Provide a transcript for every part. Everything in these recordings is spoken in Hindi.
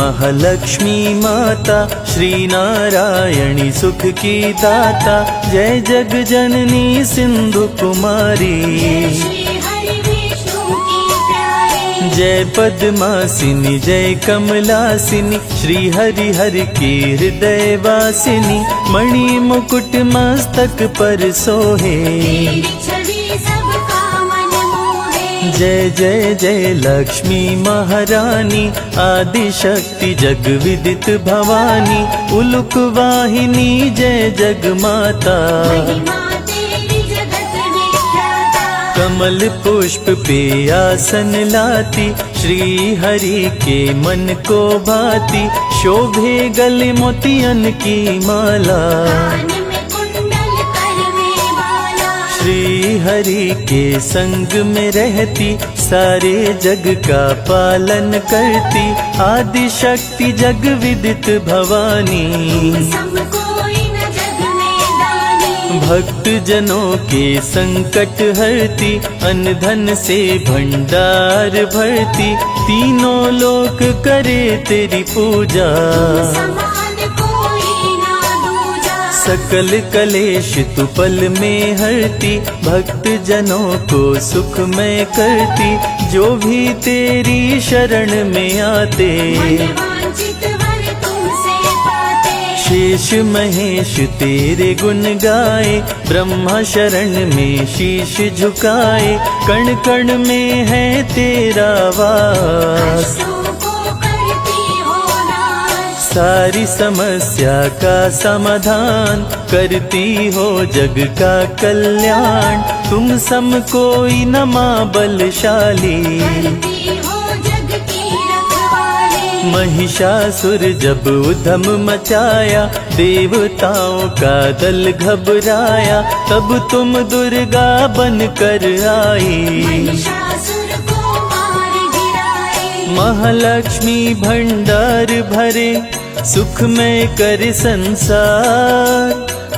महालक्ष्मी माता, श्री नारायणी सुख की दाता। जय जग जननी सिंधु कुमारी, जय पद्मासिनी जय कमलासिनी। श्री हरि हरि की हृदय वासिनी, मणि मुकुट मस्तक पर सोहे। जय जय जय लक्ष्मी महारानी, आदि शक्ति जग विदित भवानी। उलुक वाहिनी जय जग माता, कमल पुष्प पे आसन लाती। श्री हरि के मन को भाती, शोभे गले मोतियन की माला। श्री हरि के संग में रहती, सारे जग का पालन करती। आदि शक्ति जग विदित भवानी, भक्त जनों के संकट हरती। अन्न धन से भंडार भरती, तीनों लोक करे तेरी पूजा। सकल कलेश तू पल में हरती, भक्त जनों को सुख में करती। जो भी तेरी शरण में आते, शेष महेश तेरे गुण गाए। ब्रह्मा शरण में शीश झुकाए, कण कण में है तेरा वास। सारी समस्या का समाधान, करती हो जग का कल्याण। तुम सम कोई न मां बलशाली, महिषासुर जब उधम मचाया। देवताओं का दल घबराया, तब तुम दुर्गा बन कर आई। महालक्ष्मी भंडार भरे, सुख में कर संसार।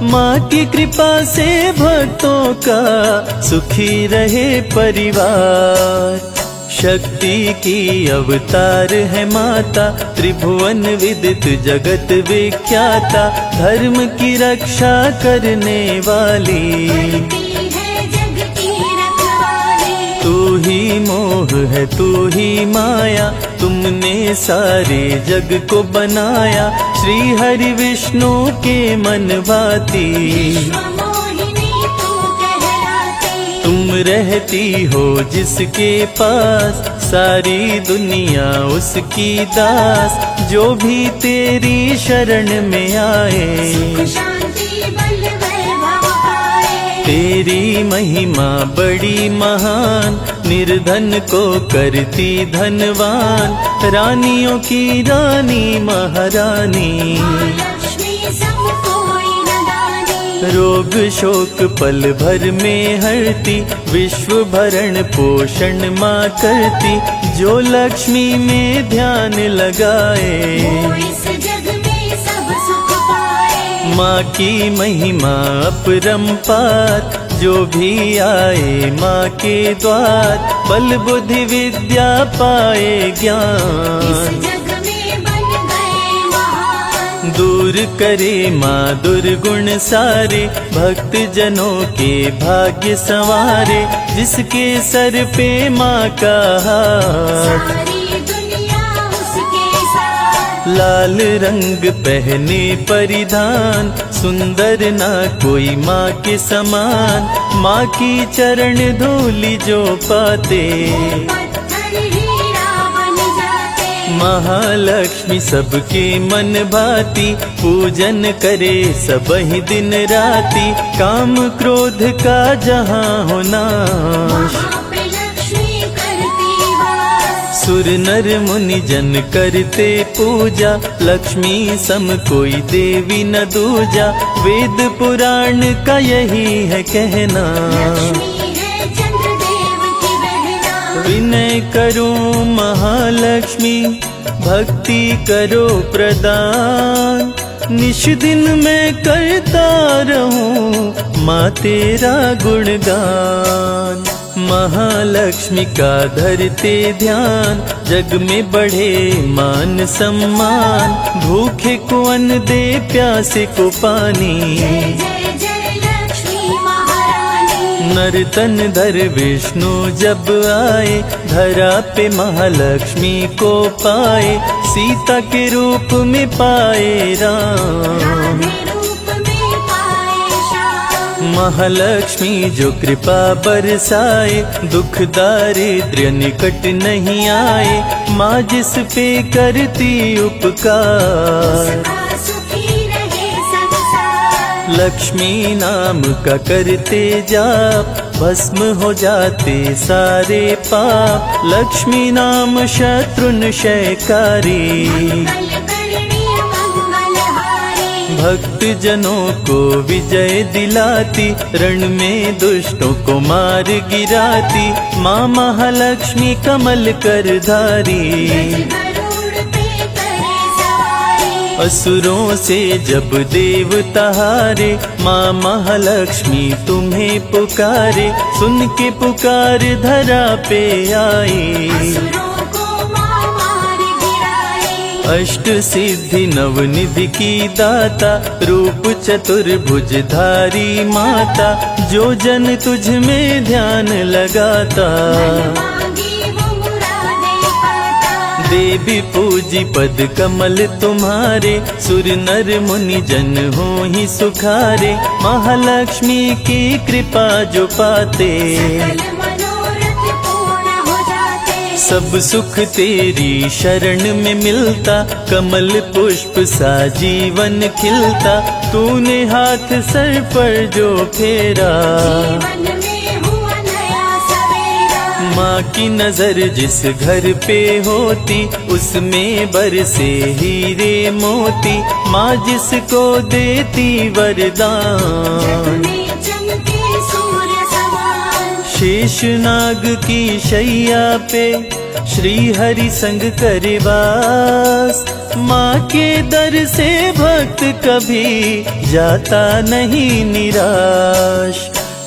माँ की कृपा से भक्तों का सुखी रहे परिवार। शक्ति की अवतार है माता, त्रिभुवन विदित जगत विख्याता। धर्म की रक्षा करने वाली, तू ही मोह है तू ही माया। तुमने सारे जग को बनाया, श्री हरि विष्णु के मन भाती। तुम रहती हो जिसके पास, सारी दुनिया उसकी दास। जो भी तेरी शरण में आए, तेरी महिमा बड़ी महान। निर्धन को करती धनवान, रानियों की रानी महारानी। रोग शोक पल भर में हरती, विश्व भरण पोषण माँ करती। जो लक्ष्मी में ध्यान लगाए, माँ की महिमा अपरंपार। जो भी आए माँ के द्वार, बल बुद्धि विद्या पाए ज्ञान। दूर करे माँ दुर्गुण सारे, भक्त जनों के भाग्य संवारे। जिसके सर पे माँ का हाथ, लाल रंग पहने परिधान। सुंदर ना कोई माँ के समान, माँ की चरण धूलि जो पाते। महालक्ष्मी सबके मन भाती, पूजन करे सब ही दिन राती। काम क्रोध का जहाँ हो नाश, सुर नर मुनि जन करते पूजा। लक्ष्मी सम कोई देवी न दूजा, वेद पुराण का यही है कहना। विनय करो महालक्ष्मी, भक्ति करो प्रदान। निश दिन मैं करता रहूं माँ तेरा गुणगान। महालक्ष्मी का धरते ध्यान, जग में बढ़े मान सम्मान। भूखे को अन्न दे, प्यासे को पानी, जय जय जय लक्ष्मी महारानी। नर तन धर विष्णु जब आए, धरा पे महालक्ष्मी को पाए। सीता के रूप में पाए राम, राधे रूप में पाए श्याम। महालक्ष्मी जो कृपा बरसाए, दुख दारिद्र्य निकट नहीं आए। माँ जिस पे करती उपकार, उसका सुखी रहे संसार। लक्ष्मी नाम का करते जाप, भस्म हो जाते सारे पाप। लक्ष्मी नाम शत्रुनशयकारी, मंगलकरणी मंगलहारी। भक्त जनों को विजय दिलाती, रण में दुष्टों को मार गिराती। माँ महालक्ष्मी कमल कर धारी, गरुड़ पे करे सवारी। असुरों से जब देवता हारे, माँ महालक्ष्मी तुम्हें पुकारे। सुन के पुकार धरा पे आई, असुरों को माँ मार गिराए। अष्ट सिद्धि नवनिधि की दाता, रूप चतुर्भुज धारी माता। जो जन तुझ में ध्यान लगाता, मांगी वो मुरादें पाता। देवी पूजी पद कमल तुम्हारे। सुर नर मुनि जन हो ही सुखारे, महालक्ष्मी की कृपा जो पाते। सकल मनोरथ पूर्ण हो जाते। सब सुख तेरी शरण में मिलता, कमल पुष्प सा जीवन खिलता। तूने हाथ सर पर जो फेरा, जीवन में हुआ नया सवेरा। माँ की नजर जिस घर पे होती, उसमें बरसे हीरे मोती। माँ जिसको देती वरदान, में चमके सूर्य समान। शेष नाग की शैया पे श्री हरि संग करे वास। माँ के दर से भक्त कभी जाता नहीं निराश।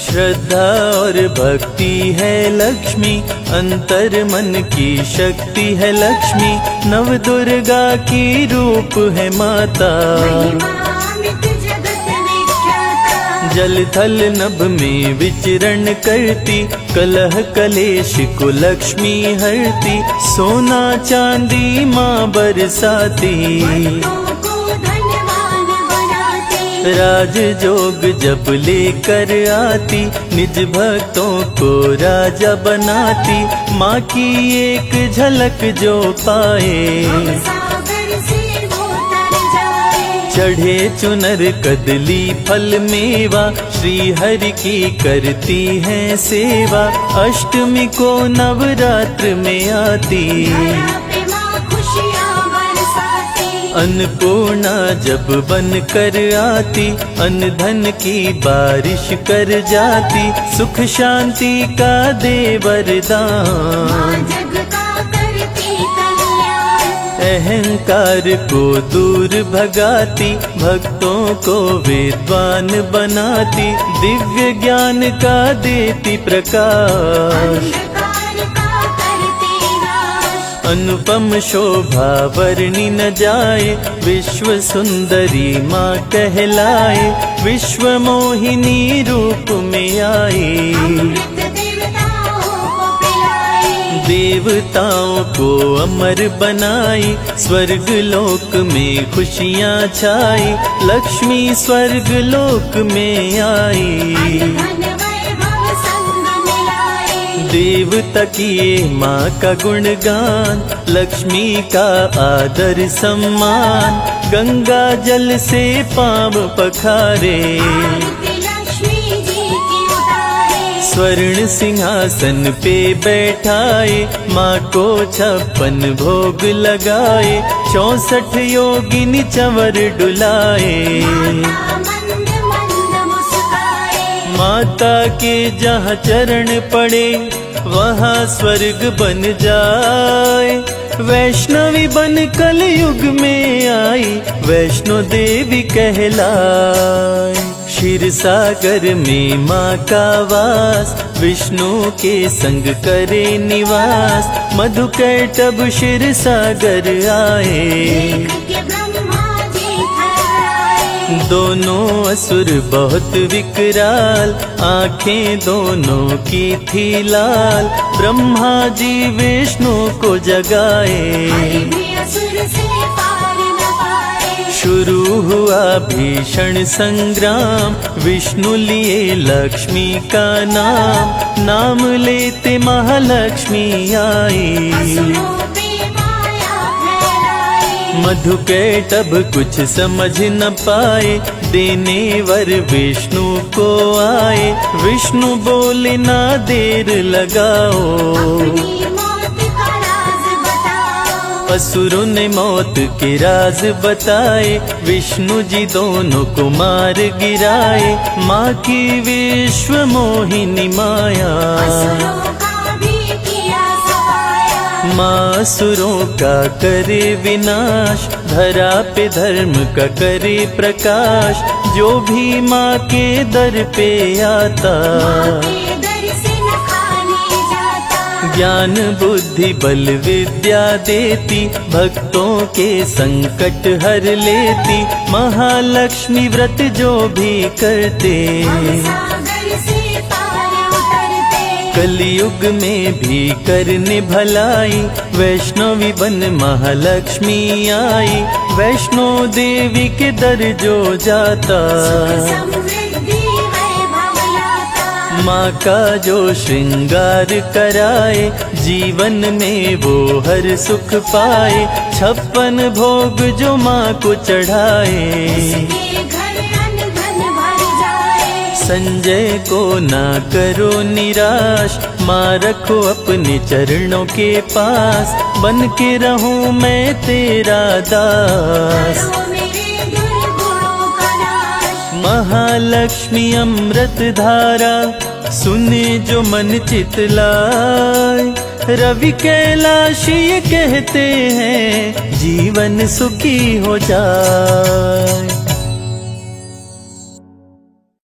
श्रद्धा और भक्ति है लक्ष्मी, अंतर मन की शक्ति है लक्ष्मी। नव दुर्गा की रूप है माता, महिमान्वित जगत विख्याता। जल थल नभ में विचरण करती। कलह कलेश को लक्ष्मी हरती, सोना चांदी माँ बरसाती। भक्तों को धन्यवान बनाती। राज जोग जब लेकर आती, निज भक्तों को राजा बनाती। माँ की एक झलक जो पाए, सागर से वो तर जाए। चढ़े चुनर कदली फल मेवा। श्री हरि की करती है सेवा, अष्टमी को नवरात्र में आती। धरा पे माँ खुशियाँ बरसाती। अन्नपूर्णा जब बन कर आती, अन्न धन की बारिश कर जाती। सुख शांति का दे वरदान, माँ जग का करती कल्याण। अहंकार को दूर भगाती। भक्तों को विद्वान बनाती, दिव्य ज्ञान का देती प्रकाश। अंधकार का करती नाश। अनुपम शोभा वर्णि न जाए, विश्व सुंदरी माँ कहलाए। विश्व मोहिनी रूप में आई, अमृत देवताओं को पिलाए। देवताओं को अमर बनाई। स्वर्ग लोक में खुशियाँ छाई, लक्ष्मी स्वर्ग लोक में आई। धन वैभव संग मिलाए। देवता किए माँ का गुणगान, लक्ष्मी का आदर सम्मान। गंगा जल से पाँव पखारे, आरती लक्ष्मी जी की उतारे। स्वर्ण सिंहासन पे बैठाए। माँ को 56 भोग लगाए, 64 योगिनी चंवर डुलाए। माता मंद मंद मुस्काए। माता के जहाँ चरण पड़े, वहाँ स्वर्ग बन जाए। वैष्णवी बन कलयुग में आई, वैष्णो देवी कहलाए। क्षीर सागर में माँ का वास, विष्णु के संग करे निवास। मधुकैटभ क्षीर सागर आए, देख के ब्रह्मा जी थर्राए। दोनों असुर बहुत विकराल, आंखें दोनों की थी लाल। ब्रह्मा जी विष्णु को जगाए, हरि भी असुर से पार न पाए। शुरू हुआ भीषण संग्राम, विष्णु लिए लक्ष्मी का नाम। नाम लेते महालक्ष्मी आई, असुरों पे माया फैलाई। मधुकैटभ कुछ समझ न पाए, देने वर विष्णु को आए। विष्णु बोले ना देर लगाओ, अपनी मौत का राज बताओ। असुरों ने मौत के राज बताए। विष्णु जी दोनों को मार गिराए, माँ की विश्व मोहिनी माया। असुरों का भी किया सफाया। माँ असुरों का करे विनाश, धरा पे धर्म का करे प्रकाश। जो भी माँ के दर पे आता, माँ के दर से न खाली जाता। ज्ञान बुद्धि बल विद्या देती, भक्तों के संकट हर लेती। महालक्ष्मी व्रत जो भी करते, सागर से पार उतरते। कलयुग में भी करने भलाई। वैष्णवी बन महालक्ष्मी आई, वैष्णो देवी के दर जो जाता। समृद्धि वैभव लाता। माँ का जो श्रृंगार कराए, जीवन में वो हर सुख पाए। 56 भोग जो माँ को चढ़ाए, उसके घर अन्न धन भर जाए। संजय को ना करो निराश, माँ रखो अपने चरणों के पास। बन के रहूं मैं तेरा दास, करो मेरे दुर्गुणों का नाश। महालक्ष्मी अमृत धारा, सुने जो मन चितलाए। रवि कैलाशी ये कहते हैं, जीवन सुखी हो जाए।